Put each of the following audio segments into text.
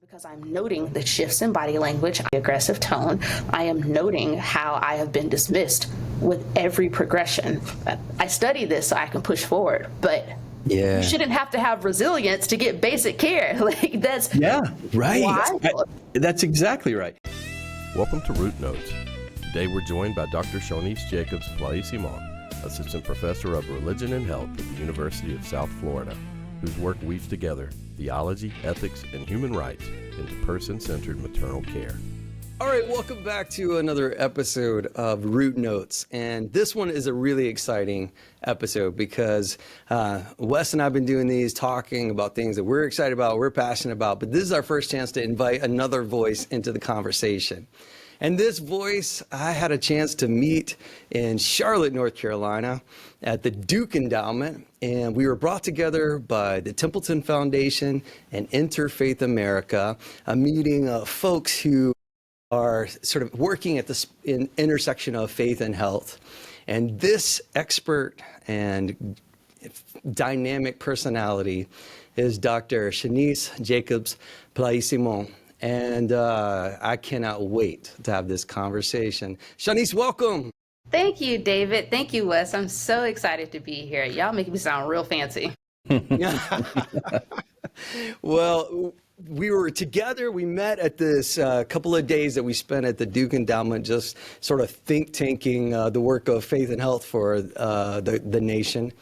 Because I'm noting the shifts in body language, the aggressive tone. I am noting how I have been dismissed with every progression. I study this so I can push forward, but you shouldn't have to have resilience to get basic care. Like that's right. That's exactly right. Welcome to Root Notes. Today we're joined by Dr. Shaunesse Jacobs Plaisimond, Assistant Professor of Religion and Health at the University of South Florida, whose work weaves together theology, ethics, and human rights into person-centered maternal care. All right, welcome back to another episode of Root Notes. And this one is a really exciting episode because Wes and I have been doing these, talking about things that we're excited about, we're passionate about, but this is our first chance to invite another voice into the conversation. And this voice, I had a chance to meet in Charlotte, North Carolina at the Duke Endowment. And we were brought together by the Templeton Foundation and Interfaith America, a meeting of folks who are sort of working at the intersection of faith and health. And this expert and dynamic personality is Dr. Shaunesse Jacobs Plaisimond. And I cannot wait to have this conversation. Shaunesse, welcome. Thank you, David. Thank you, Wes. I'm so excited to be here. Y'all make me sound real fancy. Well, we were together. We met at this couple of days that we spent at the Duke Endowment, just sort of think tanking the work of faith and health for the nation.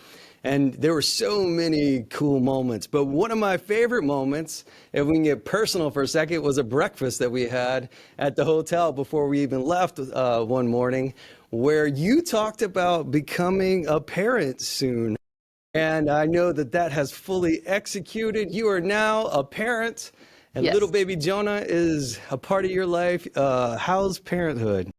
And there were so many cool moments. But one of my favorite moments, if we can get personal for a second, was a breakfast that we had at the hotel before we even left one morning, where you talked about becoming a parent soon. And I know that that has fully executed. You are now a parent, and Yes. Little baby Jonah is a part of your life. How's parenthood?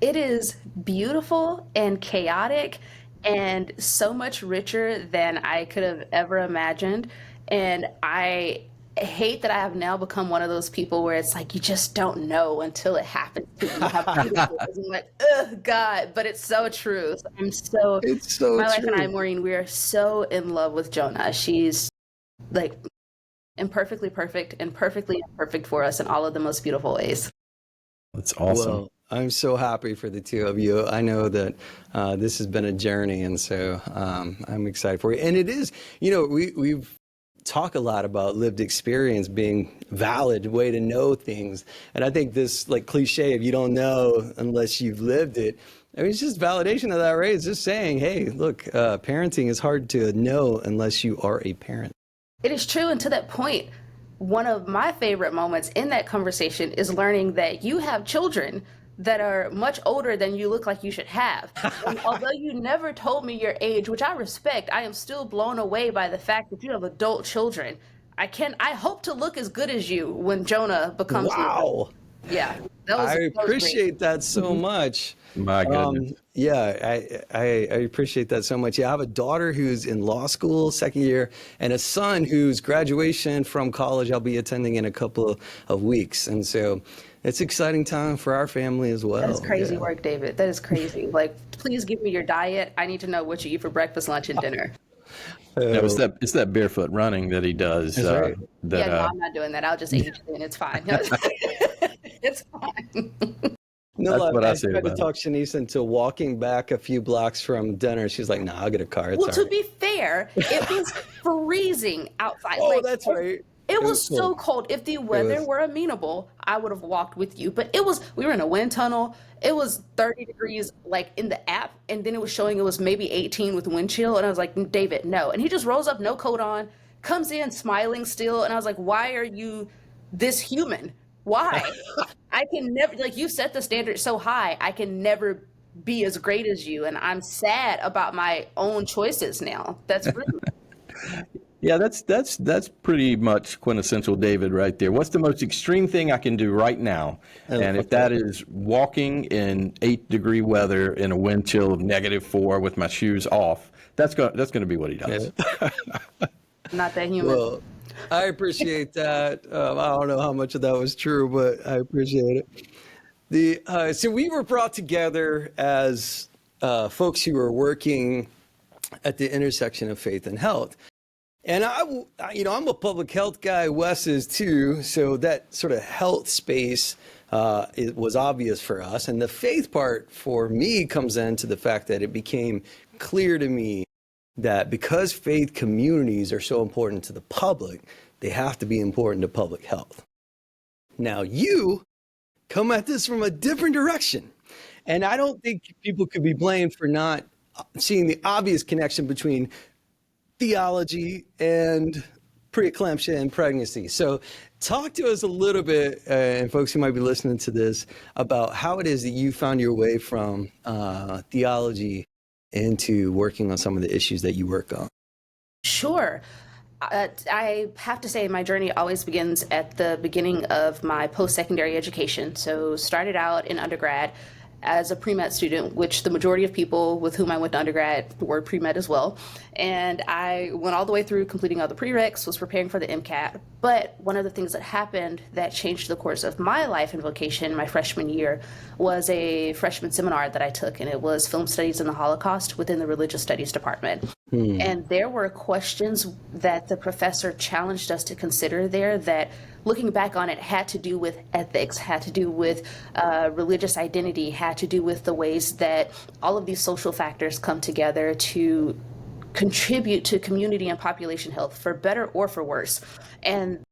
It is beautiful and chaotic and so much richer than I could have ever imagined. And I hate that I have now become one of those people where it's like, you just don't know until it happens to you. I'm like, ugh, God, but it's so true. It's so my wife true. and I, Maureen, we are so in love with Jonah. She's like imperfectly perfect and perfectly imperfect for us in all of the most beautiful ways. That's awesome. Well, I'm so happy for the two of you. I know that this has been a journey, and so I'm excited for you. And it is, you know, we've talked a lot about lived experience being valid way to know things. And I think this like cliche of you don't know unless you've lived it, I mean, it's just validation of that, right? It's just saying, hey, look, parenting is hard to know unless you are a parent. It is true. And to that point, one of my favorite moments in that conversation is learning that you have children that are much older than you look like you should have. And although you never told me your age, which I respect, I am still blown away by the fact that you have adult children. I hope to look as good as you when Jonah becomes Wow. Yeah. I appreciate that so much. My goodness. I appreciate that so much. Yeah, I have a daughter who's in law school, second year, and a son whose graduation from college I'll be attending in a couple of weeks. And so it's an exciting time for our family as well. That is crazy work, David. That is crazy. Like, please give me your diet. I need to know what you eat for breakfast, lunch, and dinner. It's that barefoot running that he does. Right. No, I'm not doing that. I'll just eat it and it's fine. It's fine. No, That's what I I say tried to about talk Shaunesse into walking back a few blocks from dinner. She's like, nah, I'll get a car. It's Well, all to right. be fair, it was freezing outside. Oh, Like, that's right. It was so cold. cold. If the weather were amenable, I would have walked with you. But we were in a wind tunnel. It was 30 degrees like in the app. And then it was showing it was maybe 18 with wind chill. And I was like, David, no. And he just rolls up, no coat on, comes in smiling still. And I was like, why are you this human? Why? I can never, like you set the standard so high, I can never be as great as you. And I'm sad about my own choices now. That's rude. Yeah, that's pretty much quintessential David right there. What's the most extreme thing I can do right now? And if that is walking in 8-degree weather in a wind chill of -4 with my shoes off, that's going to be what he does. Not that human. Well, I appreciate that. I don't know how much of that was true, but I appreciate it. So we were brought together as folks who are working at the intersection of faith and health. And I'm a public health guy. Wes is too. So that sort of health space it was obvious for us. And the faith part for me comes into the fact that it became clear to me that because faith communities are so important to the public, they have to be important to public health. Now you come at this from a different direction. And I don't think people could be blamed for not seeing the obvious connection between theology and preeclampsia and pregnancy. So talk to us a little bit, and folks who might be listening to this, about how it is that you found your way from theology into working on some of the issues that you work on. Sure. I have to say my journey always begins at the beginning of my post-secondary education. So started out in undergrad as a pre-med student, which the majority of people with whom I went to undergrad were pre-med as well. And I went all the way through completing all the prereqs, was preparing for the MCAT. But one of the things that happened that changed the course of my life and vocation my freshman year was a freshman seminar that I took, and it was Film Studies in the Holocaust within the Religious Studies department. And there were questions that the professor challenged us to consider there that, looking back on it, had to do with ethics, had to do with religious identity, had to do with the ways that all of these social factors come together to contribute to community and population health, for better or for worse. And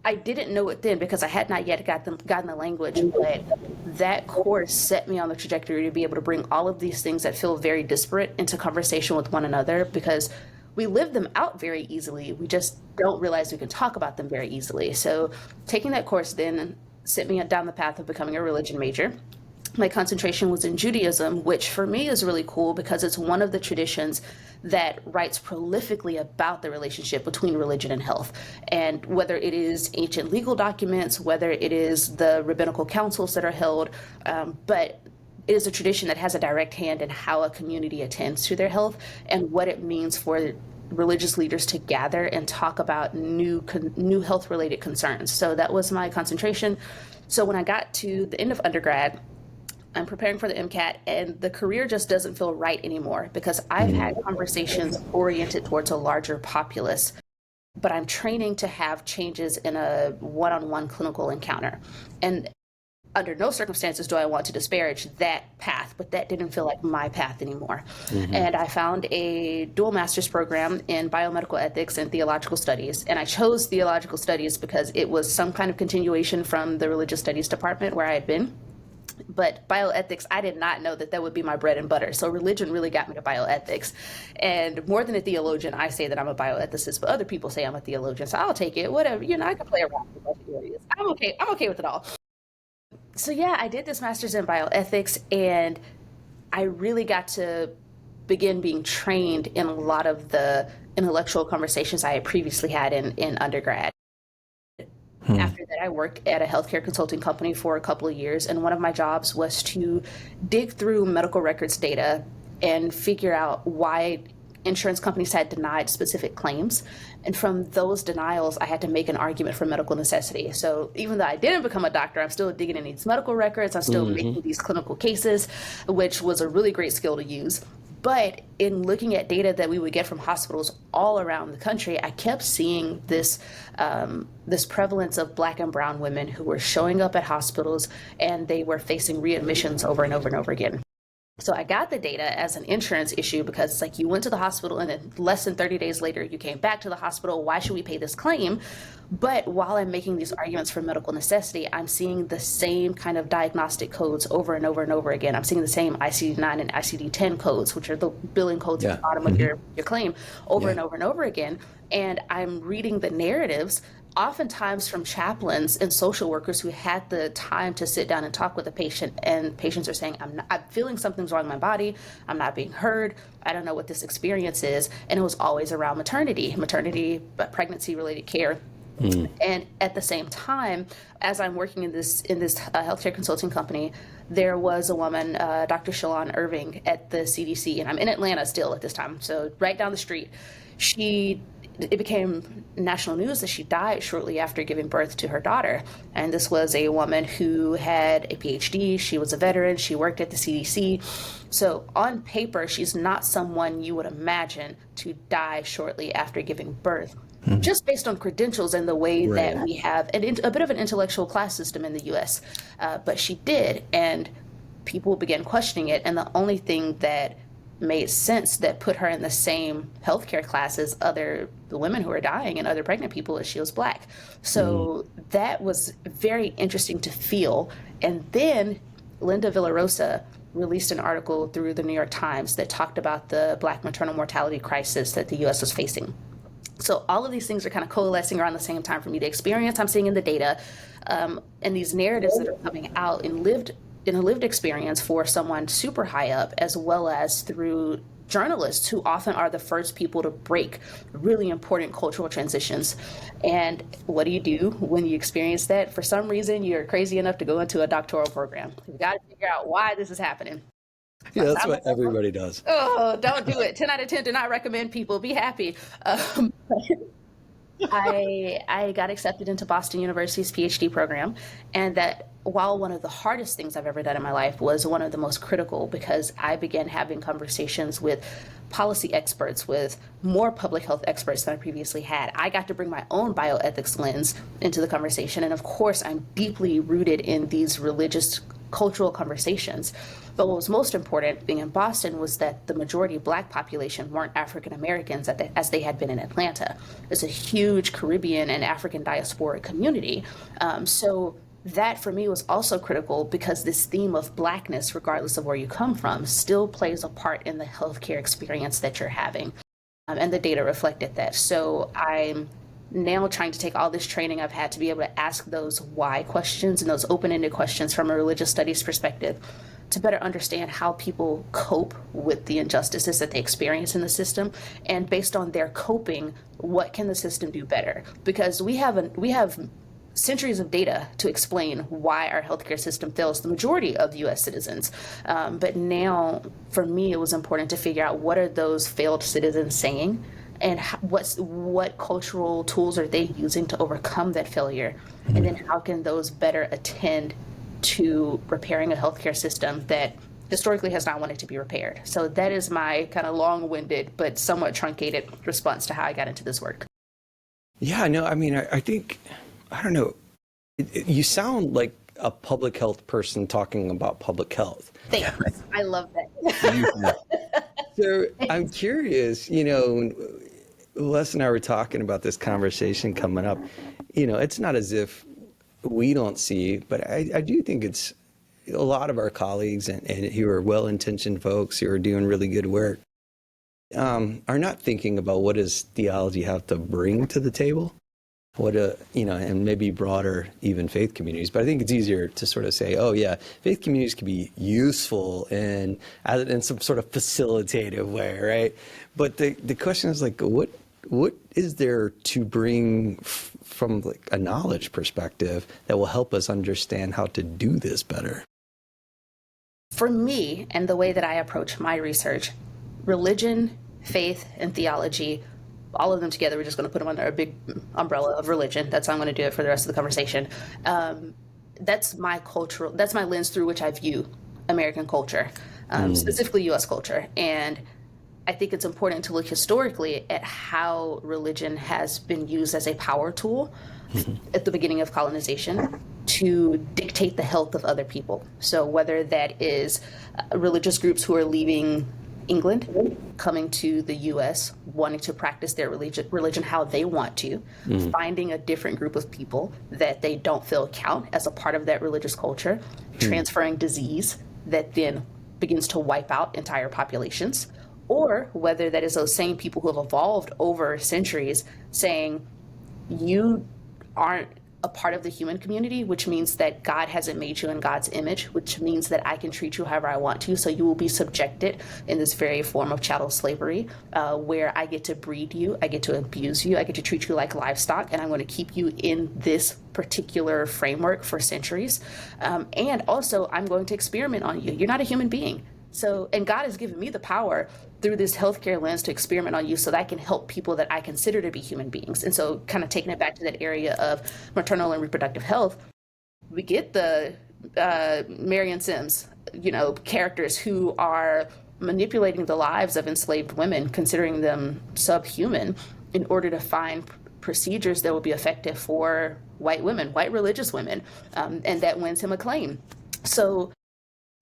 I didn't know it then because I had not yet gotten the language, but that course set me on the trajectory to be able to bring all of these things that feel very disparate into conversation with one another, because we live them out very easily. We just don't realize we can talk about them very easily. So taking that course then sent me down the path of becoming a religion major. My concentration was in Judaism, which for me is really cool because it's one of the traditions that writes prolifically about the relationship between religion and health. And whether it is ancient legal documents, whether it is the rabbinical councils that are held, but it is a tradition that has a direct hand in how a community attends to their health and what it means for religious leaders to gather and talk about new health-related concerns. So that was my concentration. So when I got to the end of undergrad, I'm preparing for the MCAT, and the career just doesn't feel right anymore because I've had conversations oriented towards a larger populace, but I'm training to have changes in a one-on-one clinical encounter. And under no circumstances do I want to disparage that path, but that didn't feel like my path anymore. And I found a dual master's program in biomedical ethics and theological studies. And I chose theological studies because it was some kind of continuation from the religious studies department where I had been. But bioethics, I did not know that that would be my bread and butter. So religion really got me to bioethics. And more than a theologian, I say that I'm a bioethicist, but other people say I'm a theologian. So I'll take it, whatever. I can play around with both areas. I'm okay with it all. So yeah, I did this master's in bioethics, and I really got to begin being trained in a lot of the intellectual conversations I had previously had in undergrad. After that, I worked at a healthcare consulting company for a couple of years, and one of my jobs was to dig through medical records data and figure out why insurance companies had denied specific claims. And from those denials, I had to make an argument for medical necessity. So even though I didn't become a doctor, I'm still digging in these medical records. I'm still making these clinical cases, which was a really great skill to use. But in looking at data that we would get from hospitals all around the country, I kept seeing this prevalence of Black and brown women who were showing up at hospitals and they were facing readmissions over and over and over again. So I got the data as an insurance issue because it's like you went to the hospital and then less than 30 days later you came back to the hospital. Why should we pay this claim? But while I'm making these arguments for medical necessity, I'm seeing the same kind of diagnostic codes over and over and over again. I'm seeing the same ICD-9 and ICD-10 codes, which are the billing codes at the bottom of your claim, over and over and over again. And I'm reading the narratives oftentimes from chaplains and social workers who had the time to sit down and talk with a patient, and patients are saying, I'm feeling something's wrong in my body, I'm not being heard, I don't know what this experience is. And it was always around maternity, pregnancy related care. And at the same time, as I'm working in this healthcare consulting company, there was a woman, Dr. Shaunesse Irving at the CDC, and I'm in Atlanta still at this time, so right down the street. She it became national news that she died shortly after giving birth to her daughter. And this was a woman who had a PhD. She was a veteran. She worked at the CDC. So on paper, she's not someone you would imagine to die shortly after giving birth, just based on credentials and the way that we have a bit of an intellectual class system in the US. But she did, and people began questioning it. And the only thing that made sense that put her in the same healthcare class as the women who were dying and other pregnant people is she was Black. So that was very interesting to feel. And then Linda Villarosa released an article through the New York Times that talked about the Black maternal mortality crisis that the US was facing. So all of these things are kind of coalescing around the same time for me. The experience I'm seeing in the data, and these narratives that are coming out in a lived experience for someone super high up, as well as through journalists who often are the first people to break really important cultural transitions. And what do you do when you experience that? For some reason, you're crazy enough to go into a doctoral program. You've got to figure out why this is happening. Yeah, that's what everybody does. Oh, don't do it. 10 out of 10 do not recommend. People be happy. I got accepted into Boston University's PhD program, and that, while one of the hardest things I've ever done in my life, was one of the most critical, because I began having conversations with policy experts, with more public health experts than I previously had. I got to bring my own bioethics lens into the conversation. And of course, I'm deeply rooted in these religious cultural conversations. But what was most important being in Boston was that the majority Black population weren't African Americans as they had been in Atlanta. It's a huge Caribbean and African diasporic community. So that for me was also critical, because this theme of Blackness, regardless of where you come from, still plays a part in the healthcare experience that you're having. And the data reflected that. So I'm now trying to take all this training I've had to be able to ask those why questions and those open-ended questions from a religious studies perspective, to better understand how people cope with the injustices that they experience in the system, and based on their coping, what can the system do better? Because we have centuries of data to explain why our healthcare system fails the majority of U.S. citizens. But now, for me, it was important to figure out what are those failed citizens saying, and what cultural tools are they using to overcome that failure, and then how can those better attend to repairing a healthcare system that historically has not wanted to be repaired. So that is my kind of long-winded but somewhat truncated response to how I got into this work. Yeah, no, I mean, I think, I don't know, you sound like a public health person talking about public health. Thanks. I love that. So I'm curious, Les and I were talking about this conversation coming up. It's not as if we don't see, but I do think it's a lot of our colleagues and who are well-intentioned folks who are doing really good work are not thinking about what does theology have to bring to the table, and maybe broader even faith communities. But I think it's easier to sort of say, oh yeah, faith communities can be useful in some sort of facilitative way, right? But the question is like, what is there to bring from like a knowledge perspective that will help us understand how to do this better? For me, and the way that I approach my research, religion, faith, and theology, all of them together, we're just going to put them under a big umbrella of religion. That's how I'm going to do it for the rest of the conversation. That's my lens through which I view American culture, specifically U.S. culture. And I think it's important to look historically at how religion has been used as a power tool at the beginning of colonization to dictate the health of other people. So whether that is religious groups who are leaving England, coming to the U.S., wanting to practice their religion how they want to, finding a different group of people that they don't feel count as a part of that religious culture, transferring disease that then begins to wipe out entire populations, or whether that is those same people who have evolved over centuries saying, you aren't a part of the human community, which means that God hasn't made you in God's image, which means that I can treat you however I want to. So you will be subjected in this very form of chattel slavery, where I get to breed you, I get to abuse you, I get to treat you like livestock, and I'm going to keep you in this particular framework for centuries. And also, I'm going to experiment on you. You're not a human being. So, and God has given me the power through this healthcare lens to experiment on you so that I can help people that I consider to be human beings. And so, kind of taking it back to that area of maternal and reproductive health, we get the Marion Sims, characters who are manipulating the lives of enslaved women, considering them subhuman, in order to find procedures that will be effective for white women, white religious women, and that wins him acclaim. So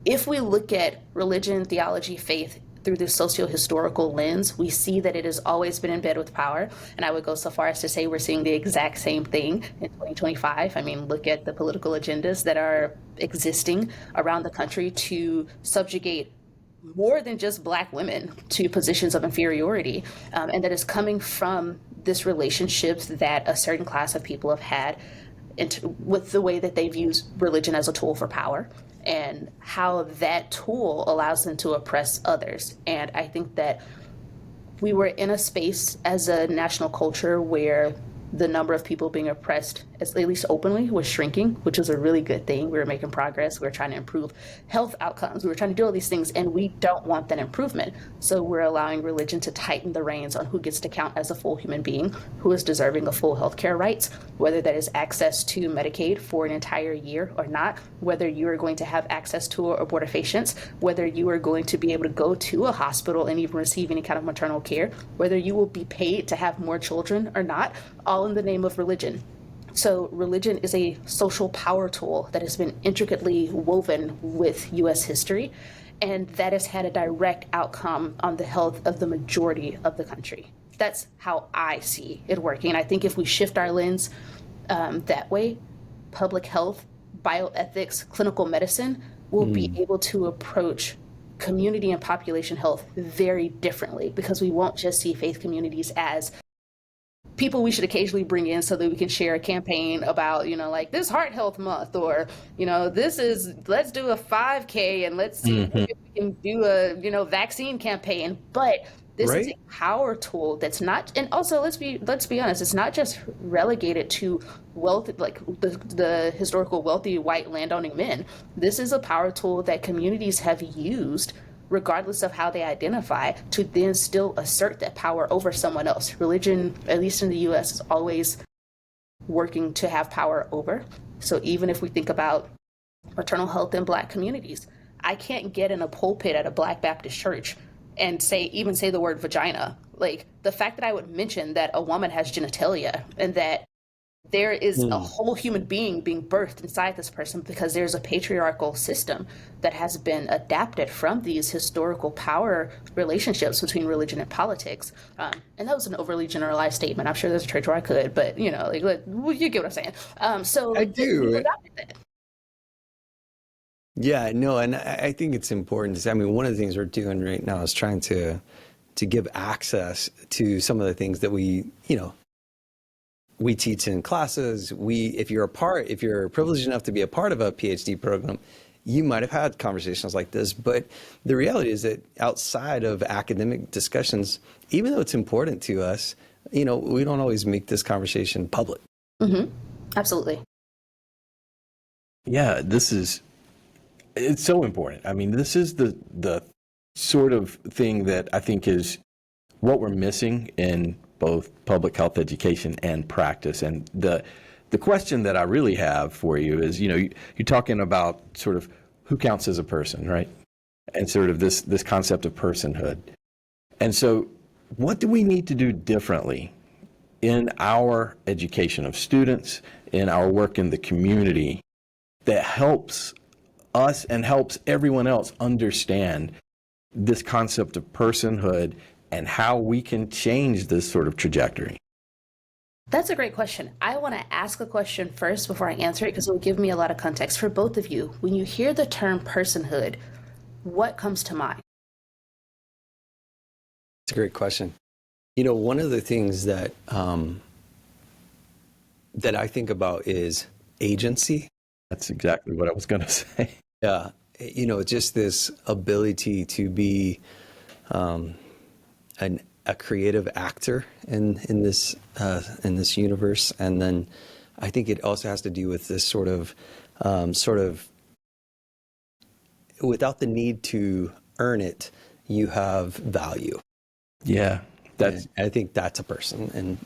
if we look at religion, theology, faith through this socio-historical lens, we see that it has always been in bed with power. And I would go so far as to say we're seeing the exact same thing in 2025. I mean, look at the political agendas that are existing around the country to subjugate more than just Black women to positions of inferiority. And that is coming from this relationships that a certain class of people have had with the way that they've used religion as a tool for power, and how that tool allows them to oppress others. And I think that we were in a space as a national culture where the number of people being oppressed, at least openly, was shrinking, which was a really good thing. We were making progress. We were trying to improve health outcomes. We were trying to do all these things, and we don't want that improvement. So we're allowing religion to tighten the reins on who gets to count as a full human being, who is deserving of full healthcare rights, whether that is access to Medicaid for an entire year or not, whether you are going to have access to abortifacients, whether you are going to be able to go to a hospital and even receive any kind of maternal care, whether you will be paid to have more children or not, all in the name of religion. So religion is a social power tool that has been intricately woven with U.S. history, and that has had a direct outcome on the health of the majority of the country. That's how I see it working. And I think if we shift our lens that way, public health, bioethics, clinical medicine will be able to approach community and population health very differently, because we won't just see faith communities as people we should occasionally bring in so that we can share a campaign about, like this Heart Health Month, or, let's do a 5K and let's see if we can do a, vaccine campaign. But this is a power tool that's not, and also let's be honest, it's not just relegated to wealth, like the historical wealthy white landowning men. This is a power tool that communities have used, regardless of how they identify, to then still assert that power over someone else. Religion, at least in the US, is always working to have power over. So even if we think about maternal health in Black communities, I can't get in a pulpit at a Black Baptist church and say the word vagina. Like, the fact that I would mention that a woman has genitalia and that there is a whole human being being birthed inside this person, because there's a patriarchal system that has been adapted from these historical power relationships between religion and politics. And that was an overly generalized statement. I'm sure there's a church where I could, but you get what I'm saying. So I do. adapted that. Yeah, no, and I think it's important. I mean, one of the things we're doing right now is trying to give access to some of the things that we teach in classes. If you're privileged enough to be a part of a PhD program, you might have had conversations like this. But the reality is that outside of academic discussions, even though it's important to us, we don't always make this conversation public. Mm-hmm. Absolutely. Yeah, it's so important. I mean, this is the sort of thing that I think is what we're missing in both public health education and practice. And the question that I really have for you is, you're talking about sort of who counts as a person, right? And sort of this concept of personhood. And so what do we need to do differently in our education of students, in our work in the community, that helps us and helps everyone else understand this concept of personhood and how we can change this sort of trajectory? That's a great question. I want to ask a question first before I answer it, because it will give me a lot of context for both of you. When you hear the term personhood, what comes to mind? It's a great question. One of the things that that I think about is agency. That's exactly what I was going to say. Yeah, just this ability to be a creative actor in this universe, and then I think it also has to do with this sort of without the need to earn it, you have value. Yeah, that's. And I think that's a person. And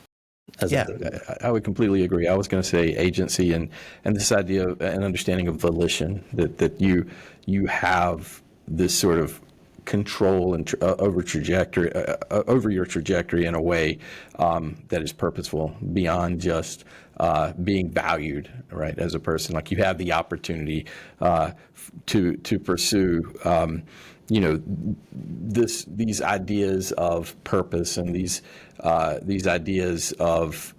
I would completely agree. I was going to say agency and this idea of an understanding of volition, that you have this sort of control and over your trajectory in a way that is purposeful beyond just being valued, right, as a person. Like, you have the opportunity to pursue these ideas of purpose and these ideas of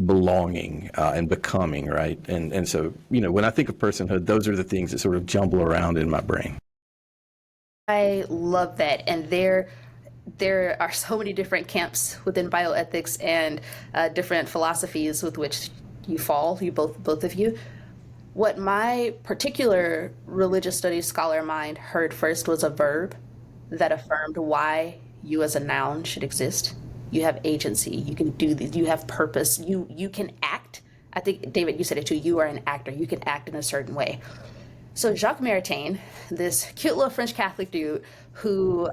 belonging and becoming, right? And so, when I think of personhood, those are the things that sort of jumble around in my brain. I love that. And there are so many different camps within bioethics and different philosophies with which you fall, both of you. What my particular religious studies scholar mind heard first was a verb that affirmed why you as a noun should exist. You have agency. You can do this. You have purpose. You can act. I think, David, you said it too. You are an actor. You can act in a certain way. So Jacques Maritain, this cute little French Catholic dude who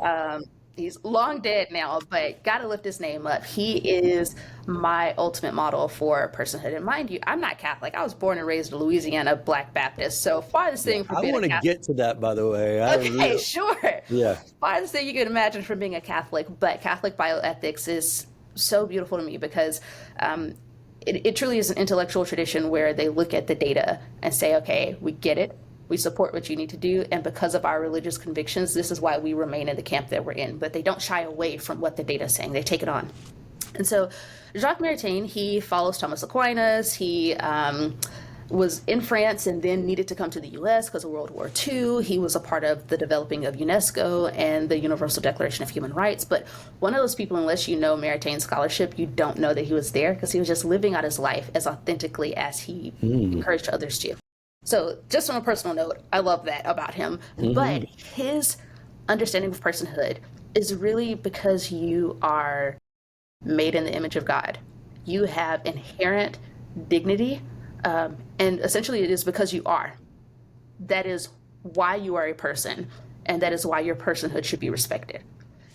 he's long dead now, but gotta lift his name up. He is my ultimate model for personhood. And mind you, I'm not Catholic. I was born and raised in Louisiana, Black Baptist. So farthest thing from being a Catholic. I want to get to that, by the way. Okay, sure. Yeah. Farthest thing you can imagine from being a Catholic, but Catholic bioethics is so beautiful to me because it truly is an intellectual tradition where they look at the data and say, okay, we get it. We support what you need to do, and because of our religious convictions, this is why we remain in the camp that we're in. But they don't shy away from what the data is saying. They take it on. And so Jacques Maritain, he follows Thomas Aquinas. He was in France and then needed to come to the U.S. because of World War II. He was a part of the developing of UNESCO and the Universal Declaration of Human Rights. But one of those people, unless you know Maritain's scholarship, you don't know that he was there because he was just living out his life as authentically as he encouraged others to. So just on a personal note, I love that about him. But his understanding of personhood is really because you are made in the image of God. You have inherent dignity, and essentially it is because you are. That is why you are a person, and that is why your personhood should be respected.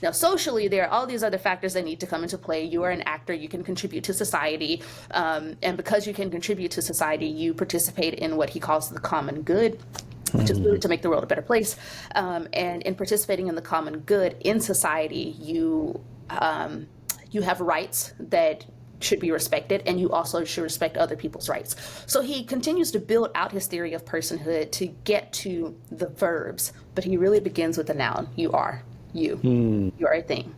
Now, socially, there are all these other factors that need to come into play. You are an actor. You can contribute to society. And because you can contribute to society, you participate in what he calls the common good, which is really to make the world a better place. And in participating in the common good in society, you have rights that should be respected, and you also should respect other people's rights. So he continues to build out his theory of personhood to get to the verbs, but he really begins with the noun. You are. You are a thing.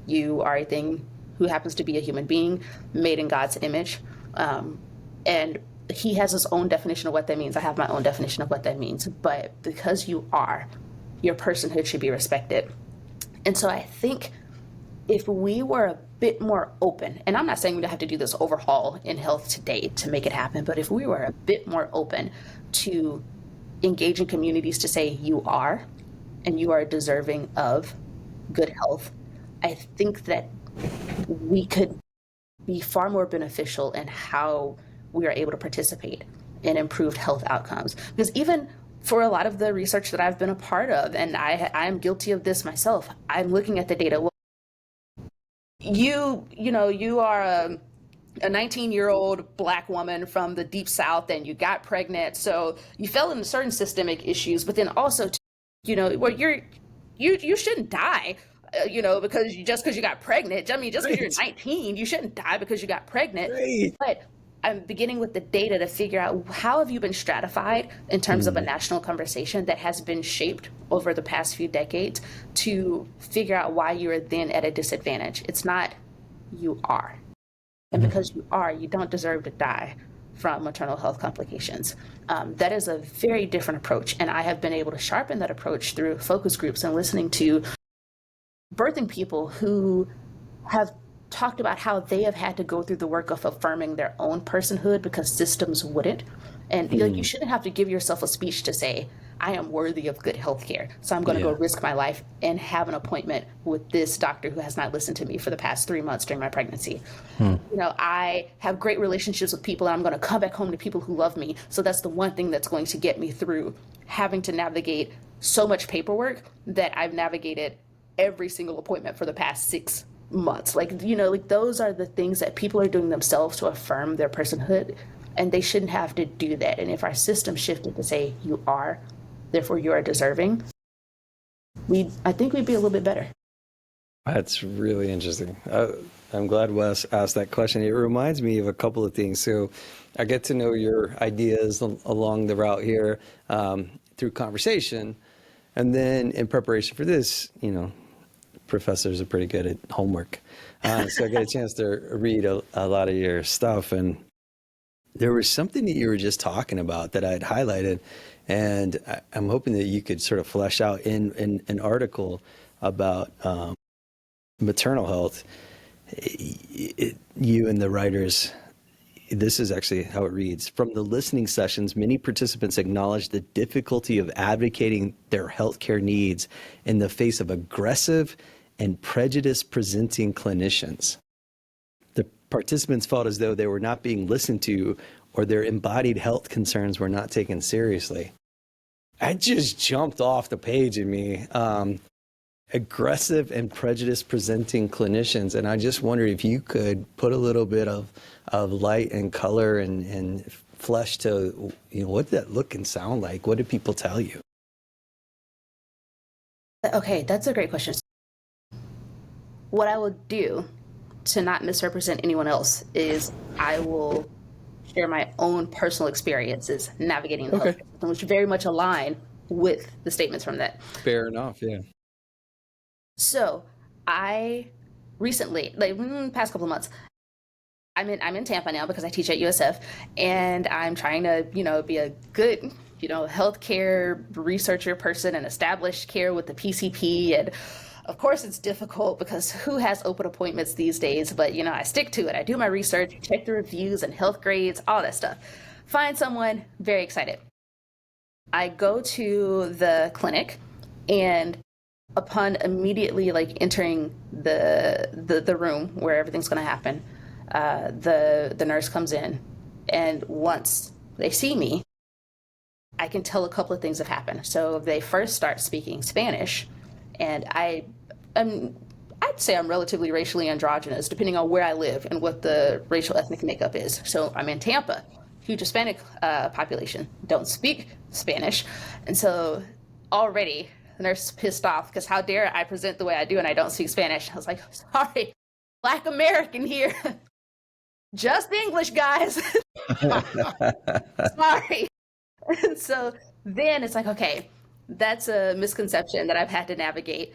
You are a thing who happens to be a human being made in God's image. And he has his own definition of what that means. I have my own definition of what that means. But because you are, your personhood should be respected. And so I think if we were a bit more open, and I'm not saying we have to do this overhaul in health today to make it happen, but if we were a bit more open to engage in communities to say you are, and you are deserving of good health, I think that we could be far more beneficial in how we are able to participate in improved health outcomes. Because even for a lot of the research that I've been a part of, and I am guilty of this myself, I'm looking at the data. Well, you are a 19-year-old Black woman from the Deep South, and you got pregnant, so you fell into certain systemic issues, but then also where you shouldn't die, because you got pregnant. I mean, just because you're 19, you shouldn't die because you got pregnant. Right. But I'm beginning with the data to figure out how have you been stratified in terms of a national conversation that has been shaped over the past few decades to figure out why you are then at a disadvantage. It's not you are. And because you are, you don't deserve to die from maternal health complications. That is a very different approach. And I have been able to sharpen that approach through focus groups and listening to birthing people who have talked about how they have had to go through the work of affirming their own personhood because systems wouldn't. And you shouldn't have to give yourself a speech to say, I am worthy of good health care, so I'm going to go risk my life and have an appointment with this doctor who has not listened to me for the past 3 months during my pregnancy. I have great relationships with people, and I'm going to come back home to people who love me. So that's the one thing that's going to get me through having to navigate so much paperwork that I've navigated every single appointment for the past 6 months. Like, like those are the things that people are doing themselves to affirm their personhood, and they shouldn't have to do that. And if our system shifted to say, you are, therefore you are deserving, I think we'd be a little bit better. That's really interesting. I'm glad Wes asked that question. It reminds me of a couple of things. So I get to know your ideas along the route here through conversation. And then in preparation for this, professors are pretty good at homework. So I get a chance to read a lot of your stuff. And there was something that you were just talking about that I had highlighted. And I'm hoping that you could sort of flesh out in an article about maternal health. You and the writers, this is actually how it reads. From the listening sessions, many participants acknowledged the difficulty of advocating their healthcare needs in the face of aggressive and prejudice-presenting clinicians. The participants felt as though they were not being listened to or their embodied health concerns were not taken seriously. That just jumped off the page in me. Aggressive and prejudice-presenting clinicians, and I just wondered if you could put a little bit of light and color and flesh to what did that look and sound like? What did people tell you? Okay, that's a great question. What I will do to not misrepresent anyone else is I will share my own personal experiences navigating the healthcare system, which very much align with the statements from that. Fair enough, yeah. So I recently, like past couple of months, I'm in Tampa now because I teach at USF, and I'm trying to, be a good, healthcare researcher person and establish care with the PCP. And of course it's difficult because who has open appointments these days? But, I stick to it. I do my research, check the reviews and health grades, all that stuff. Find someone, very excited. I go to the clinic, and upon immediately entering the room where everything's going to happen, the nurse comes in, and once they see me, I can tell a couple of things have happened. So they first start speaking Spanish, and I'd say I'm relatively racially androgynous, depending on where I live and what the racial ethnic makeup is. So I'm in Tampa, huge Hispanic population, don't speak Spanish, and so already the nurse is pissed off because how dare I present the way I do and I don't speak Spanish. I was like, sorry, Black American here. Just English, guys. Sorry. And so then it's like, okay, that's a misconception that I've had to navigate.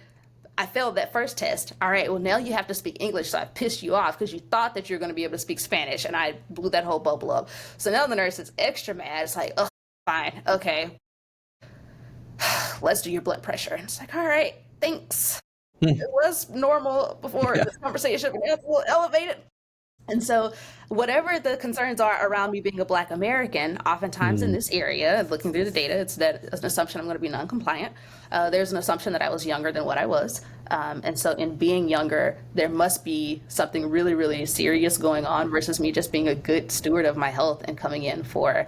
I failed that first test. All right, well, now you have to speak English, so I pissed you off because you thought that you're going to be able to speak Spanish, and I blew that whole bubble up. So now the nurse is extra mad. It's like, oh, fine, okay. Let's do your blood pressure. And it's like, all right, thanks. It was normal before this conversation, but it's a little elevated. And so whatever the concerns are around me being a Black American, oftentimes in this area, looking through the data, it's an assumption I'm going to be non-compliant. There's an assumption that I was younger than what I was. And so in being younger, there must be something really, really serious going on versus me just being a good steward of my health and coming in for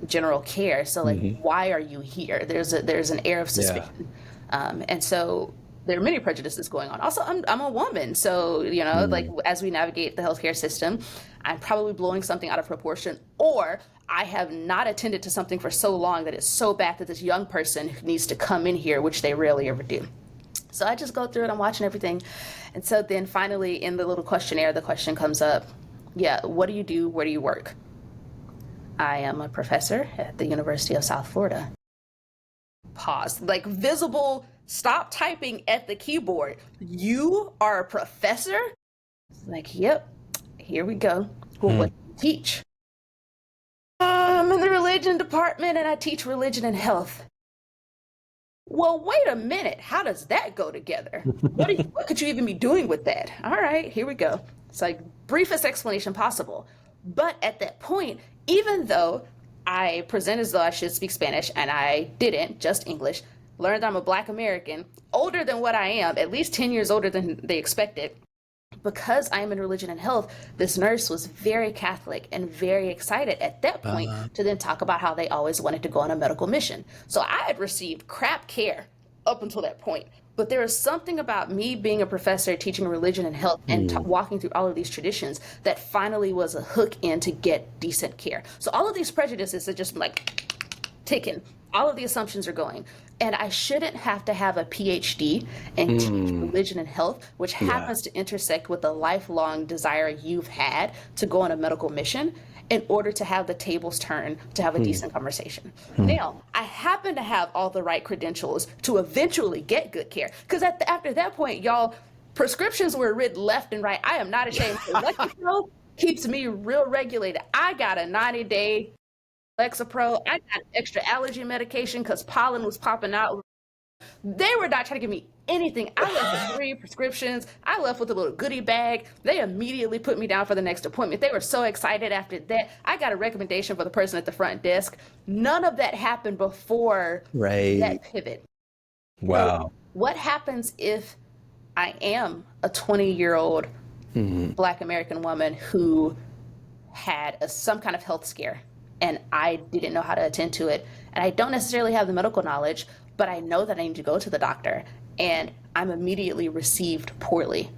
general care. So why are you here? There's an air of suspicion. And so there are many prejudices going on. Also, I'm a woman, so as we navigate the healthcare system, I'm probably blowing something out of proportion, or I have not attended to something for so long that it's so bad that this young person needs to come in here, which they rarely ever do. So I just go through it. I'm watching everything, and so then finally, in the little questionnaire, the question comes up: what do you do? Where do you work? I am a professor at the University of South Florida. Pause. Visible. Stop typing at the keyboard. You are a professor? Yep, here we go. Well, what do you teach? I'm in the religion department and I teach religion and health. Well, wait a minute. How does that go together? What could you even be doing with that? All right, here we go. It's briefest explanation possible. But at that point, even though I present as though I should speak Spanish and I didn't, just English, learned I'm a Black American, older than what I am, at least 10 years older than they expected. Because I am in religion and health, this nurse was very Catholic and very excited at that point to then talk about how they always wanted to go on a medical mission. So I had received crap care up until that point. But there is something about me being a professor teaching religion and health and walking through all of these traditions that finally was a hook in to get decent care. So all of these prejudices are just like ticking. All of the assumptions are going. And I shouldn't have to have a PhD and teach religion and health, which happens to intersect with the lifelong desire you've had to go on a medical mission in order to have the tables turn to have a decent conversation. Now, I happen to have all the right credentials to eventually get good care. Because after that point, y'all, prescriptions were written left and right. I am not ashamed. Lexapro keeps me real regulated. I got a 90-day Lexapro. I got extra allergy medication because pollen was popping out. They were not trying to give me anything. I left with 3 prescriptions. I left with a little goodie bag. They immediately put me down for the next appointment. They were so excited after that. I got a recommendation for the person at the front desk. None of that happened before that pivot. Wow. So what happens if I am a 20-year-old Black American woman who had some kind of health scare and I didn't know how to attend to it, and I don't necessarily have the medical knowledge, but I know that I need to go to the doctor, and I'm immediately received poorly?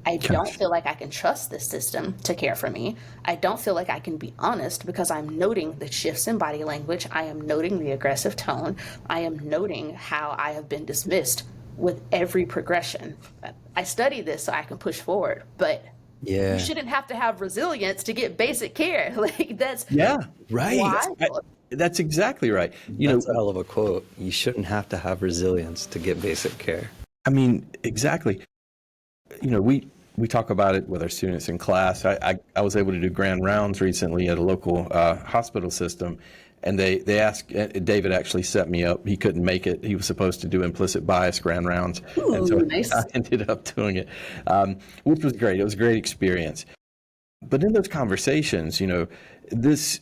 I don't feel like I can trust this system to care for me. I don't feel like I can be honest because I'm noting the shifts in body language. I am noting the aggressive tone. I am noting how I have been dismissed with every progression. I study this so I can push forward, but you shouldn't have to have resilience to get basic care. Like that's that's exactly right. That's a hell of a quote. You shouldn't have to have resilience to get basic care. I mean, exactly. We talk about it with our students in class. I was able to do grand rounds recently at a local hospital system, and they asked, David actually set me up. He couldn't make it. He was supposed to do implicit bias grand rounds. And so nice. I ended up doing it, which was great. It was a great experience. But in those conversations, this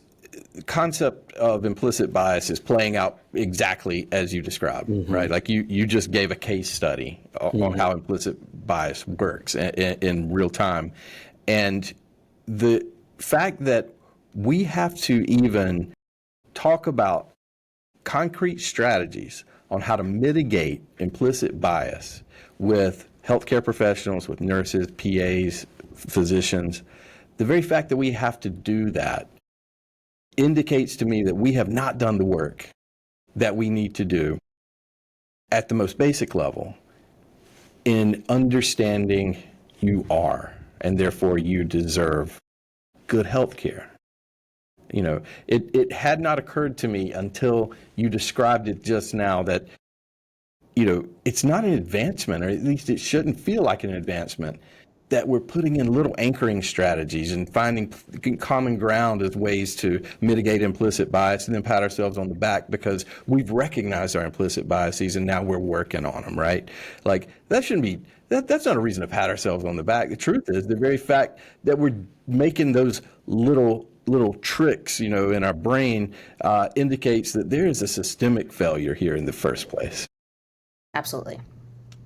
concept of implicit bias is playing out exactly as you described, right? Like you just gave a case study on how implicit bias works in real time. And the fact that we have to even talk about concrete strategies on how to mitigate implicit bias with healthcare professionals, with nurses, PAs, physicians, the very fact that we have to do that indicates to me that we have not done the work that we need to do at the most basic level in understanding you are, and therefore you deserve good health care. It had not occurred to me until you described it just now that, it's not an advancement, or at least it shouldn't feel like an advancement, that we're putting in little anchoring strategies and finding common ground as ways to mitigate implicit bias and then pat ourselves on the back because we've recognized our implicit biases and now we're working on them, right? Like that shouldn't be, that's not a reason to pat ourselves on the back. The truth is the very fact that we're making those little tricks, in our brain indicates that there is a systemic failure here in the first place. Absolutely.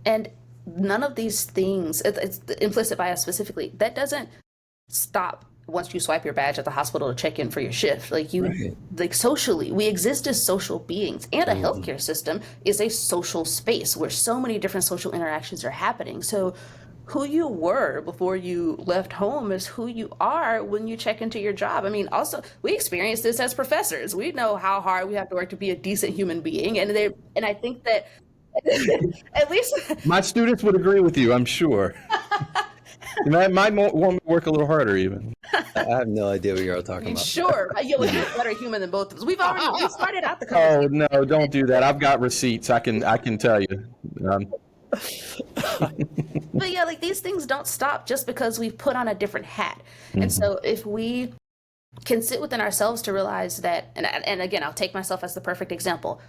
And none of these things, it's the implicit bias specifically, that doesn't stop once you swipe your badge at the hospital to check in for your shift. Like like socially, we exist as social beings, and a healthcare system is a social space where so many different social interactions are happening. So who you were before you left home is who you are when you check into your job. I mean, also, we experience this as professors. We know how hard we have to work to be a decent human being. And I think that at least my students would agree with you, I'm sure. You might want to work a little harder even. I have no idea what you're all talking about. Sure, you'll be a better human than both of us. We started out the conversation. Oh no, don't do that. I've got receipts. I can tell you. But yeah, like these things don't stop just because we've put on a different hat. And so if we can sit within ourselves to realize that, and again, I'll take myself as the perfect example.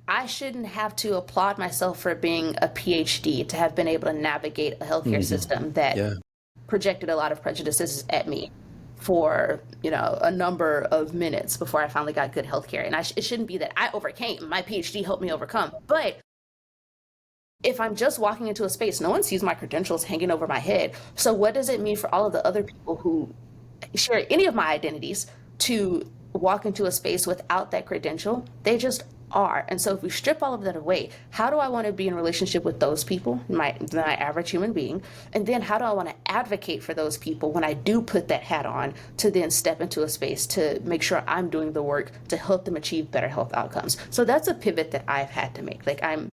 I shouldn't have to applaud myself for being a PhD to have been able to navigate a healthcare system that projected a lot of prejudices at me for, a number of minutes before I finally got good healthcare. And it shouldn't be that I overcame. My PhD helped me overcome. But if I'm just walking into a space, no one sees my credentials hanging over my head. So what does it mean for all of the other people who share any of my identities to walk into a space without that credential? They just are. And so if we strip all of that away, how do I want to be in relationship with those people, my average human being? And then how do I want to advocate for those people when I do put that hat on to then step into a space to make sure I'm doing the work to help them achieve better health outcomes? So that's a pivot that I've had to make. Like, I'm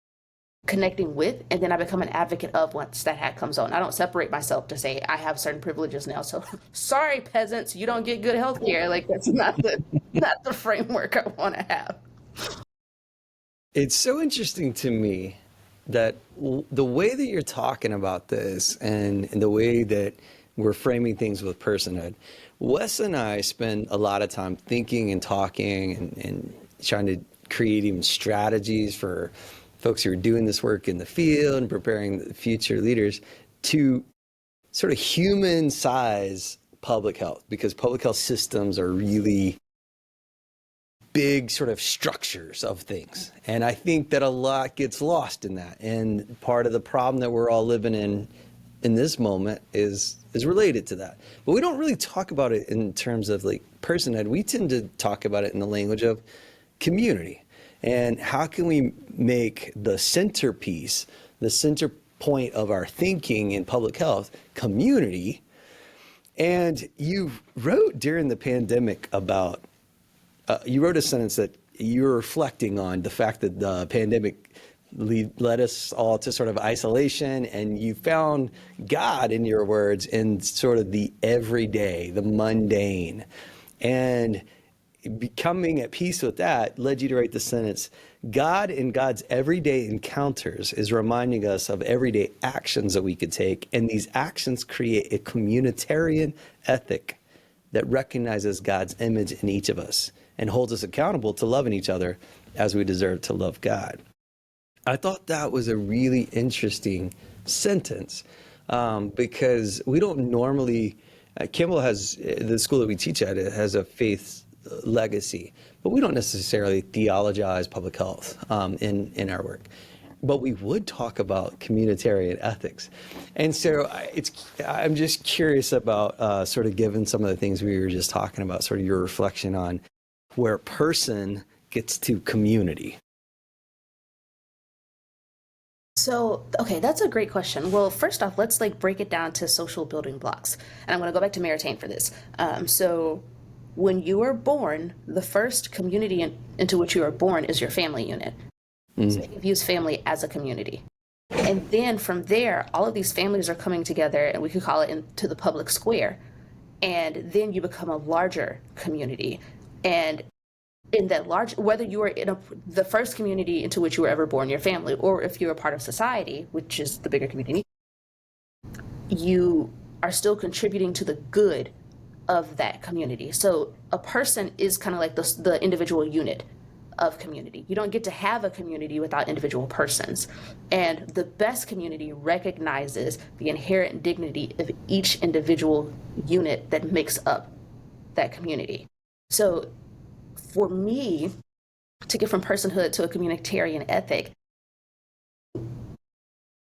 connecting with, and then I become an advocate of once that hat comes on. I don't separate myself to say I have certain privileges now, so sorry peasants, you don't get good health care. Like, that's not the framework I want to have. It's so interesting to me that the way that you're talking about this and the way that we're framing things with personhood, Wes and I spend a lot of time thinking and talking and trying to create even strategies for folks who are doing this work in the field and preparing the future leaders to sort of human size public health, because public health systems are really big sort of structures of things. And I think that a lot gets lost in that. And part of the problem that we're all living in this moment is related to that. But we don't really talk about it in terms of like personhood. We tend to talk about it in the language of community. And how can we make the centerpiece, the center point of our thinking in public health, community? And you wrote during the pandemic about, you wrote a sentence that you're reflecting on the fact that the pandemic led us all to sort of isolation, and you found God, in your words, in sort of the everyday, the mundane. And becoming at peace with that led you to write the sentence, God in God's everyday encounters is reminding us of everyday actions that we could take, and these actions create a communitarian ethic that recognizes God's image in each of us and holds us accountable to loving each other as we deserve to love God. I thought that was a really interesting sentence because we don't normally, Kimball has, the school that we teach at, it has a faith legacy, but we don't necessarily theologize public health in our work. But we would talk about communitarian ethics. And so I'm just curious about sort of given some of the things we were just talking about, sort of your reflection on where person gets to community. So, okay, that's a great question. Well, first off, let's break it down to social building blocks. And I'm going to go back to Maritain for this. So when you are born, the first community into which you are born is your family unit. So you use family as a community. And then from there, all of these families are coming together, and we could call it into the public square. And then you become a larger community. And in that large, whether you are in the first community into which you were ever born, your family, or if you're a part of society, which is the bigger community, you are still contributing to the good of that community. So a person is kind of like the individual unit of community. You don't get to have a community without individual persons. And the best community recognizes the inherent dignity of each individual unit that makes up that community. So for me, to get from personhood to a communitarian ethic,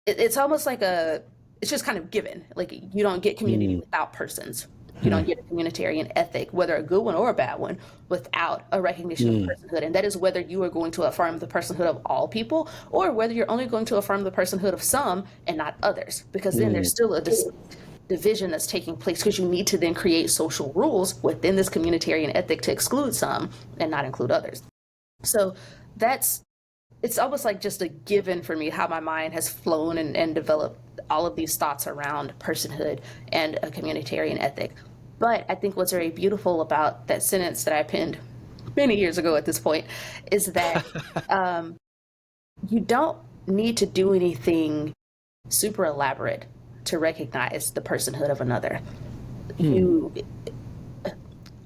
it's almost like it's just kind of given. Like, you don't get community without persons. You don't get a communitarian ethic, whether a good one or a bad one, without a recognition of personhood. And that is whether you are going to affirm the personhood of all people, or whether you're only going to affirm the personhood of some and not others, because then there's still a division that's taking place, because you need to then create social rules within this communitarian ethic to exclude some and not include others. So it's almost like just a given for me how my mind has flown and developed all of these thoughts around personhood and a communitarian ethic. But I think what's very beautiful about that sentence that I penned many years ago at this point is that you don't need to do anything super elaborate to recognize the personhood of another. You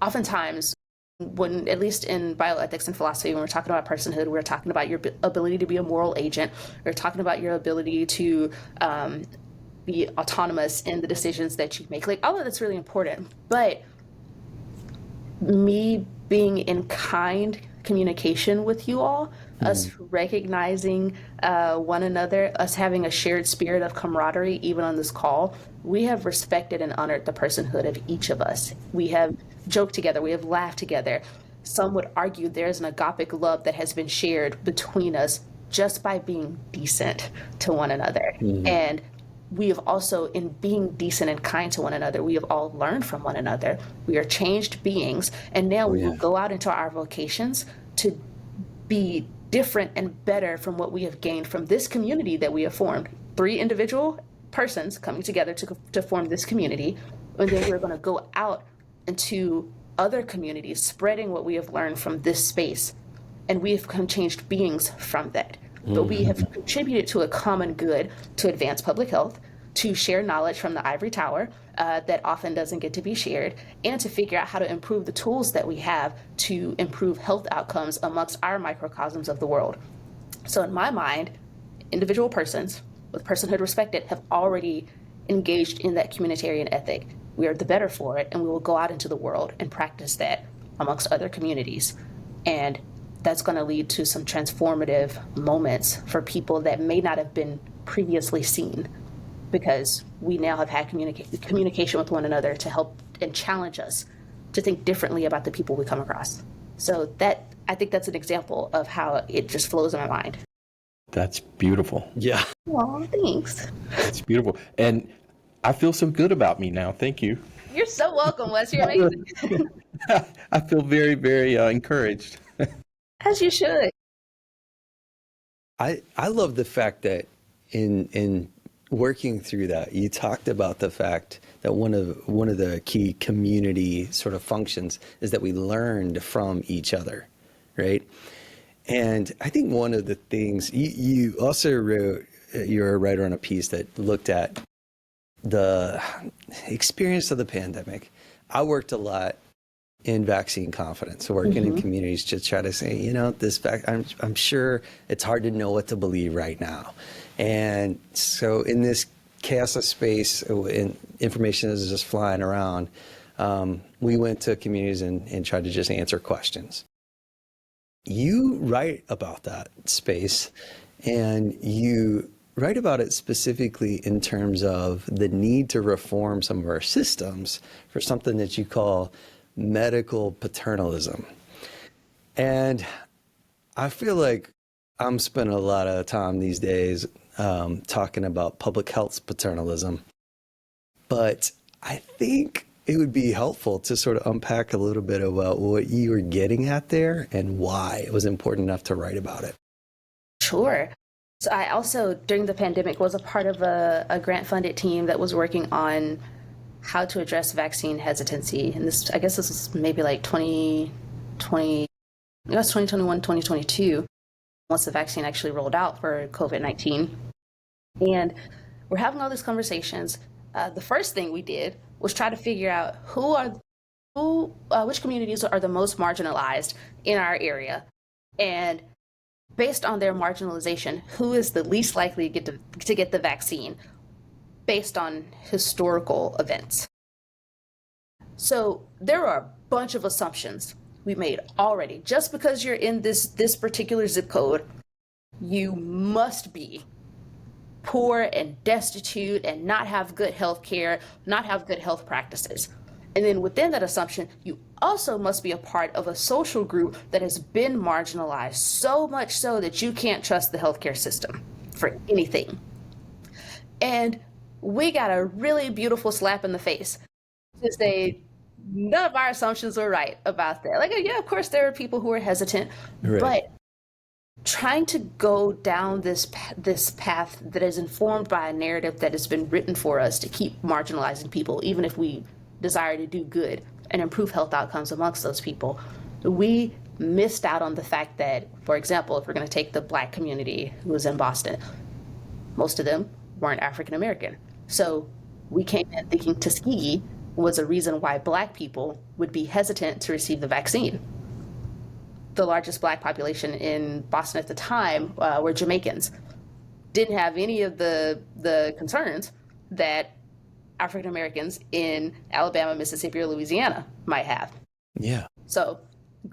oftentimes, when, at least in bioethics and philosophy, when we're talking about personhood, we're talking about your ability to be a moral agent. We're talking about your ability to be autonomous in the decisions that you make. Like, all of that's really important. But me being in kind communication with you all us recognizing one another, us having a shared spirit of camaraderie, even on this call. We have respected and honored the personhood of each of us. We have joked together, we have laughed together. Some would argue there's an agapic love that has been shared between us just by being decent to one another. And we have also, in being decent and kind to one another, we have all learned from one another. We are changed beings, and now we will go out into our vocations to be different and better from what we have gained from this community that we have formed. 3 individual persons coming together to form this community, and then we're going to go out into other communities, spreading what we have learned from this space, and we have changed beings from that. But we have contributed to a common good, to advance public health, to share knowledge from the ivory tower that often doesn't get to be shared, and to figure out how to improve the tools that we have to improve health outcomes amongst our microcosms of the world. So in my mind, individual persons with personhood respected have already engaged in that communitarian ethic. We are the better for it, and we will go out into the world and practice that amongst other communities. And that's going to lead to some transformative moments for people that may not have been previously seen, because we now have had communication with one another to help and challenge us to think differently about the people we come across. So that, I think that's an example of how it just flows in my mind. That's beautiful. Yeah. Well, thanks. It's beautiful. And I feel so good about me now. Thank you. You're so welcome, Wes. You're amazing. I feel very, very encouraged. As you should. I love the fact that in working through that, you talked about the fact that one of the key community sort of functions is that we learned from each other, right? And I think one of the things you also wrote, you're a writer on a piece that looked at the experience of the pandemic. I worked a lot in vaccine confidence, working in communities to try to say, you know, I'm sure it's hard to know what to believe right now. And so in this chaos of space, and information is just flying around, we went to communities and tried to just answer questions. You write about that space, and you write about it specifically in terms of the need to reform some of our systems for something that you call medical paternalism. And I feel like I'm spending a lot of time these days talking about public health paternalism, but I think it would be helpful to sort of unpack a little bit about what you were getting at there and why it was important enough to write about it. Sure. So I also, during the pandemic, was a part of a grant-funded team that was working on how to address vaccine hesitancy. And this, I guess this was maybe like 2020, I guess 2021, 2022, once the vaccine actually rolled out for COVID-19. And we're having all these conversations. The first thing we did was try to figure out which communities are the most marginalized in our area. And based on their marginalization, who is the least likely to get the vaccine based on historical events. So there are a bunch of assumptions we made already. Just because you're in this particular zip code, you must be poor and destitute and not have good health care, not have good health practices. And then within that assumption, you also must be a part of a social group that has been marginalized, so much so that you can't trust the healthcare system for anything. And we got a really beautiful slap in the face to say none of our assumptions were right about that. Like, yeah, of course there are people who are hesitant, Right. but trying to go down this path that is informed by a narrative that has been written for us to keep marginalizing people, even if we desire to do good and improve health outcomes amongst those people, we missed out on the fact that, for example, if we're going to take the Black community who was in Boston, most of them weren't African American. So we came in thinking Tuskegee was a reason why Black people would be hesitant to receive the vaccine. The largest Black population in Boston at the time were Jamaicans. Didn't have any of the concerns that African Americans in Alabama, Mississippi, or Louisiana might have. Yeah. So,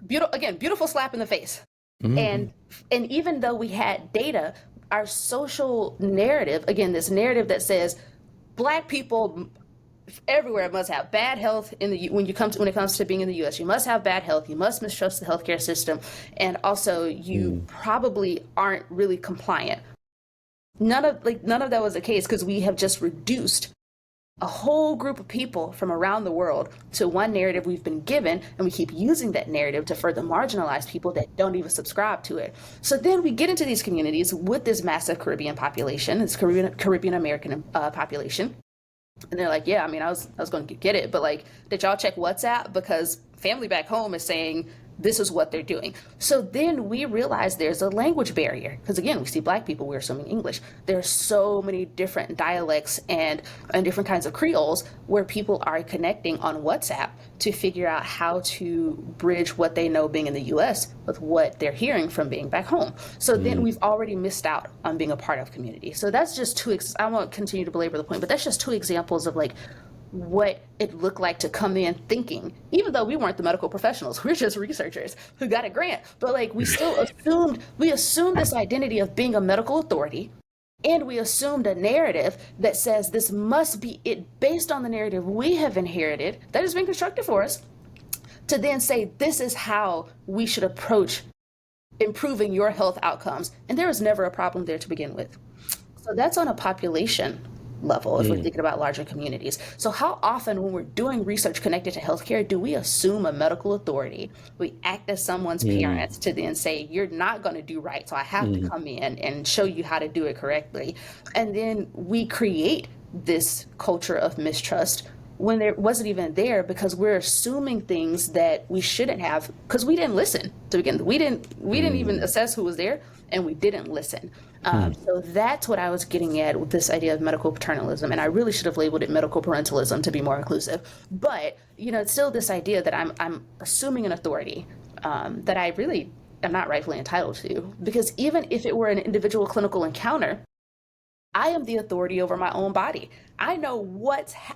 beautiful slap in the face. And even though we had data, our social narrative, again, this narrative that says Black people everywhere must have bad health when it comes to being in the U.S. You must have bad health. You must mistrust the healthcare system, and also you probably aren't really compliant. None of that was the case, because we have just reduced a whole group of people from around the world to one narrative we've been given, and we keep using that narrative to further marginalize people that don't even subscribe to it. So then we get into these communities with this massive Caribbean population, this Caribbean American population. And they're like, yeah, I mean, I was going to get it, but like, did y'all check WhatsApp? Because family back home is saying this is what they're doing. So then we realize there's a language barrier, because again, we see Black people, we're assuming English. There's so many different dialects and different kinds of Creoles where people are connecting on WhatsApp to figure out how to bridge what they know being in the US with what they're hearing from being back home. So then we've already missed out on being a part of community. So that's just I won't continue to belabor the point, but that's just two examples of like what it looked like to come in thinking, even though we weren't the medical professionals, we're just researchers who got a grant, but like we still assumed this identity of being a medical authority, and we assumed a narrative that says this must be it based on the narrative we have inherited that has been constructed for us, to then say this is how we should approach improving your health outcomes. And there was never a problem there to begin with. So that's on a population level if we're thinking about larger communities. So how often when we're doing research connected to healthcare do we assume a medical authority? We act as someone's parents to then say, you're not going to do right, so I have to come in and show you how to do it correctly. And then we create this culture of mistrust when there wasn't even there, because we're assuming things that we shouldn't have, because we didn't listen to begin with. We didn't even assess who was there, and we didn't listen. So that's what I was getting at with this idea of medical paternalism, and I really should have labeled it medical parentalism to be more inclusive. But it's still this idea that I'm assuming an authority that I really am not rightfully entitled to, because even if it were an individual clinical encounter, I am the authority over my own body. I know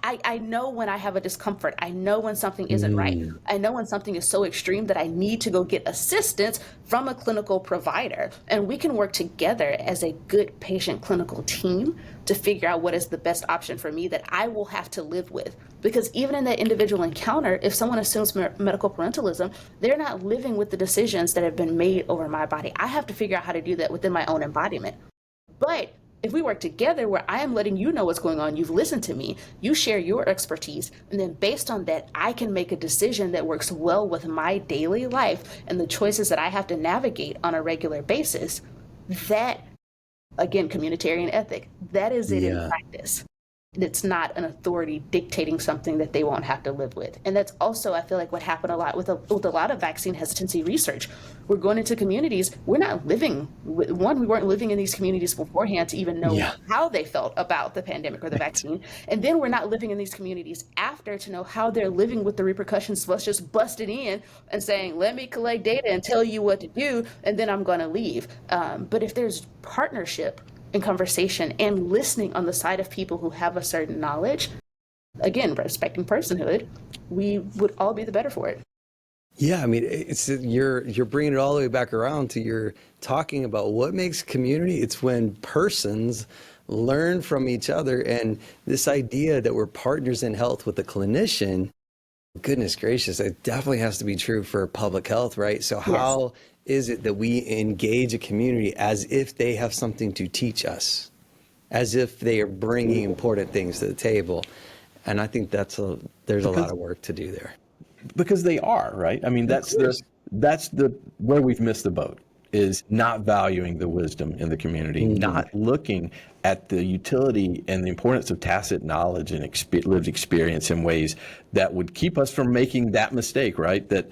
I know when I have a discomfort. I know when something isn't right. I know when something is so extreme that I need to go get assistance from a clinical provider. And we can work together as a good patient clinical team to figure out what is the best option for me that I will have to live with. Because even in that individual encounter, if someone assumes medical parentalism, they're not living with the decisions that have been made over my body. I have to figure out how to do that within my own embodiment. But if we work together where I am letting you know what's going on, you've listened to me, you share your expertise, and then based on that, I can make a decision that works well with my daily life and the choices that I have to navigate on a regular basis, that, again, communitarian ethic, that is it in practice. It's not an authority dictating something that they won't have to live with. And that's also, I feel like, what happened a lot with a lot of vaccine hesitancy research. We're going into communities, we weren't living in these communities beforehand to even know how they felt about the pandemic or the vaccine. And then we're not living in these communities after to know how they're living with the repercussions of us just busting in and saying, let me collect data and tell you what to do, and then I'm going to leave. But if there's partnership and conversation and listening on the side of people who have a certain knowledge, again, respecting personhood, we would all be the better for it. Yeah, I mean, you're bringing it all the way back around to you're talking about what makes community. It's when persons learn from each other, and this idea that we're partners in health with a clinician. Goodness gracious, it definitely has to be true for public health, right? So how is it that we engage a community as if they have something to teach us, as if they are bringing important things to the table? And I think there's a lot of work to do there. Because they are, right? I mean, that's where we've missed the boat, is not valuing the wisdom in the community, not looking at the utility and the importance of tacit knowledge and lived experience in ways that would keep us from making that mistake, right? That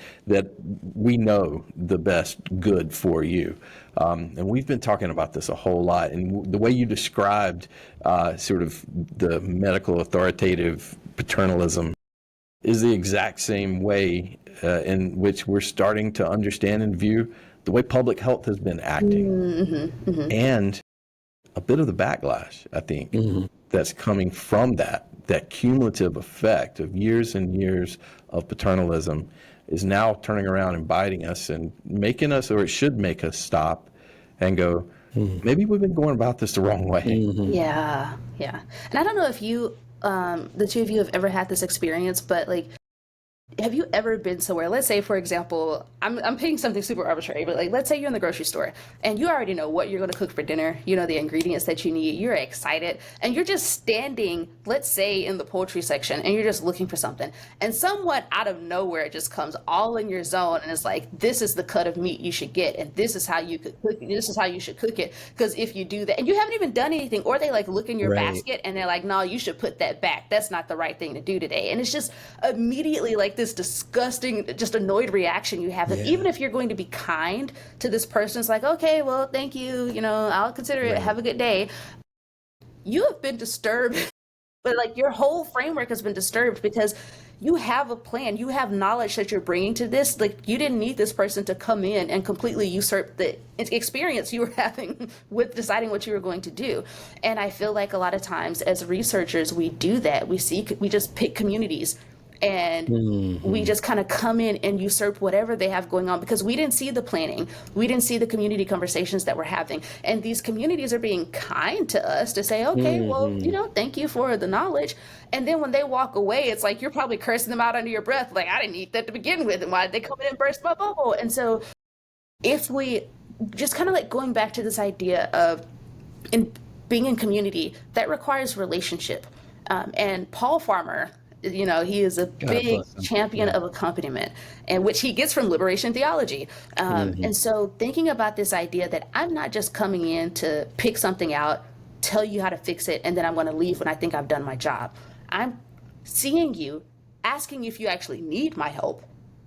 we know the best good for you. And we've been talking about this a whole lot. And the way you described sort of the medical authoritative paternalism is the exact same way in which we're starting to understand and view the way public health has been acting. And a bit of the backlash, I think, that's coming from that cumulative effect of years and years of paternalism is now turning around and biting us and making us, or it should make us stop and go, maybe we've been going about this the wrong way. Yeah, yeah. And I don't know if you, the two of you have ever had this experience, but like, have you ever been somewhere, let's say, for example, I'm picking something super arbitrary, but like, let's say you're in the grocery store and you already know what you're going to cook for dinner, you know, the ingredients that you need, you're excited, and you're just standing, let's say, in the poultry section, and you're just looking for something, and somewhat out of nowhere, it just comes all in your zone, and it's like, this is the cut of meat you should get, and this is how you could cook it, this is how you should cook it, because if you do that, and you haven't even done anything, or they like look in your basket, and they're like, no, you should put that back, that's not the right thing to do today, and it's just immediately like this disgusting, just annoyed reaction you have. That even if you're going to be kind to this person, it's like, okay, well, thank you, you know, I'll consider it. Have a good day. You have been disturbed, but like your whole framework has been disturbed because you have a plan. You have knowledge that you're bringing to this. Like you didn't need this person to come in and completely usurp the experience you were having with deciding what you were going to do. And I feel like a lot of times as researchers, we do that. We just pick communities and we just kind of come in and usurp whatever they have going on because we didn't see the planning. We didn't see the community conversations that we're having. And these communities are being kind to us to say, okay, well, you know, thank you for the knowledge. And then when they walk away, it's like you're probably cursing them out under your breath. Like, I didn't eat that to begin with. And why did they come in and burst my bubble? And so if we just kind of like going back to this idea of being in community, that requires relationship. And Paul Farmer, you know, he is a big champion of accompaniment, and which he gets from liberation theology. And so thinking about this idea that I'm not just coming in to pick something out, tell you how to fix it, and then I'm going to leave when I think I've done my job. I'm seeing you, asking if you actually need my help.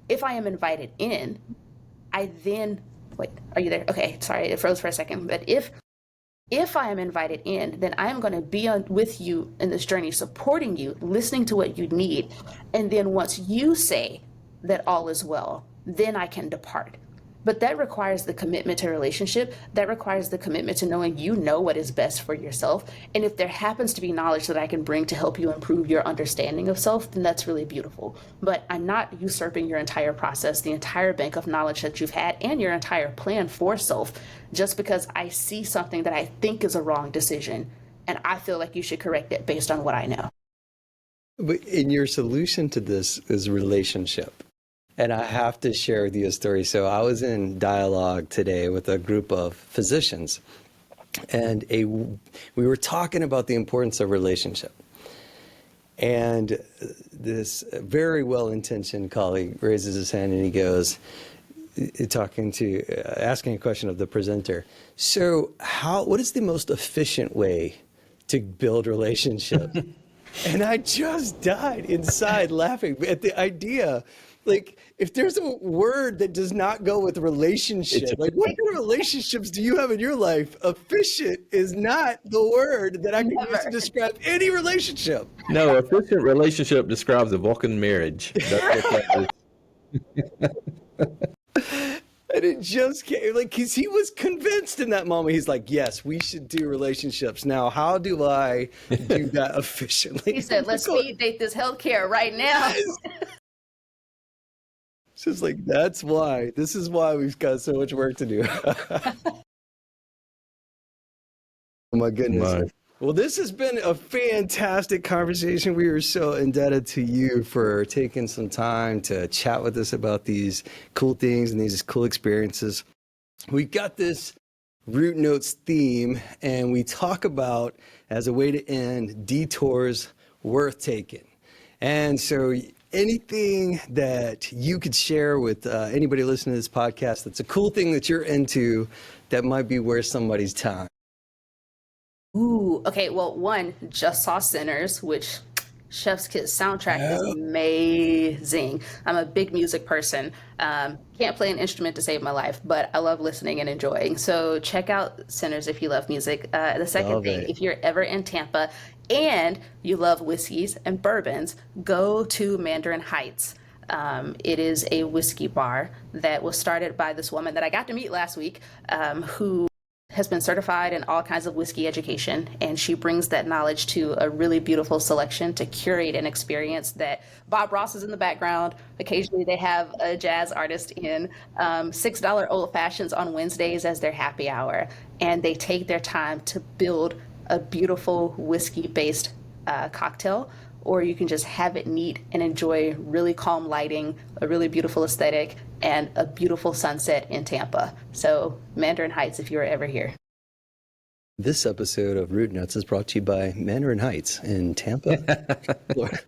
If I am invited in, I then, wait, are you there? Okay, sorry, it froze for a second. But if I am invited in, then I am going to be with you in this journey, supporting you, listening to what you need. And then once you say that all is well, then I can depart. But that requires the commitment to relationship. That requires the commitment to knowing you know what is best for yourself. And if there happens to be knowledge that I can bring to help you improve your understanding of self, then that's really beautiful. But I'm not usurping your entire process, the entire bank of knowledge that you've had, and your entire plan for self, just because I see something that I think is a wrong decision, and I feel like you should correct it based on what I know. But in your solution to this is relationship. And I have to share with you a story. So I was in dialogue today with a group of physicians, and we were talking about the importance of relationship. And this very well-intentioned colleague raises his hand and he goes, asking a question of the presenter. So what is the most efficient way to build relationship? And I just died inside laughing at the idea. Like, if there's a word that does not go with relationship, like what kind of relationships do you have in your life? Efficient is not the word that I can use to describe any relationship. No, efficient relationship describes a Vulcan marriage. That's what that is. And it just came, like, because he was convinced in that moment. He's like, yes, we should do relationships. Now, how do I do that efficiently? He said, let's speed date this healthcare right now. It's just like, this is why we've got so much work to do. Oh my goodness. Well, this has been a fantastic conversation. We are so indebted to you for taking some time to chat with us about these cool things and these cool experiences. We got this Root Notes theme, and we talk about, as a way to end, detours worth taking. And so anything that you could share with anybody listening to this podcast that's a cool thing that you're into that might be worth somebody's time? Ooh, okay. Well, one, just saw Sinners, which Chef's Kiss soundtrack is amazing. I'm a big music person. Can't play an instrument to save my life, but I love listening and enjoying. So check out Sinners if you love music. The second thing, if you're ever in Tampa and you love whiskeys and bourbons, go to Mandarin Heights. It is a whiskey bar that was started by this woman that I got to meet last week, who has been certified in all kinds of whiskey education, and she brings that knowledge to a really beautiful selection to curate an experience that Bob Ross is in the background. Occasionally they have a jazz artist in, $6 old fashions on Wednesdays as their happy hour, and they take their time to build a beautiful whiskey-based cocktail, or you can just have it neat and enjoy really calm lighting, a really beautiful aesthetic, and a beautiful sunset in Tampa. So Mandarin Heights, if you are ever here. This episode of Root Notes is brought to you by Mandarin Heights in Tampa, Florida.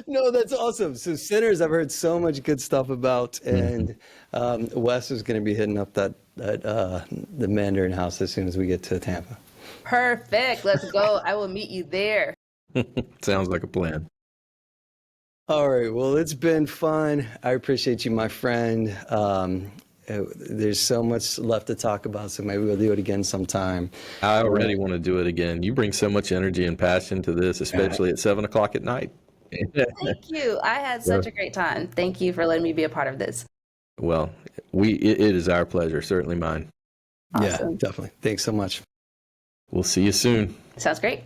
No, that's awesome. So Sinners, I've heard so much good stuff about, and Wes is going to be hitting up the Mandarin House as soon as we get to Tampa. Perfect. Let's go. I will meet you there. Sounds like a plan. All right. Well, it's been fun. I appreciate you, my friend. There's so much left to talk about, so maybe we'll do it again sometime. I already want to do it again. You bring so much energy and passion to this, especially at 7 o'clock at night. Thank you. I had such a great time. Thank you for letting me be a part of this. Well, it is our pleasure, certainly mine. Awesome. Yeah, definitely. Thanks so much. We'll see you soon. Sounds great.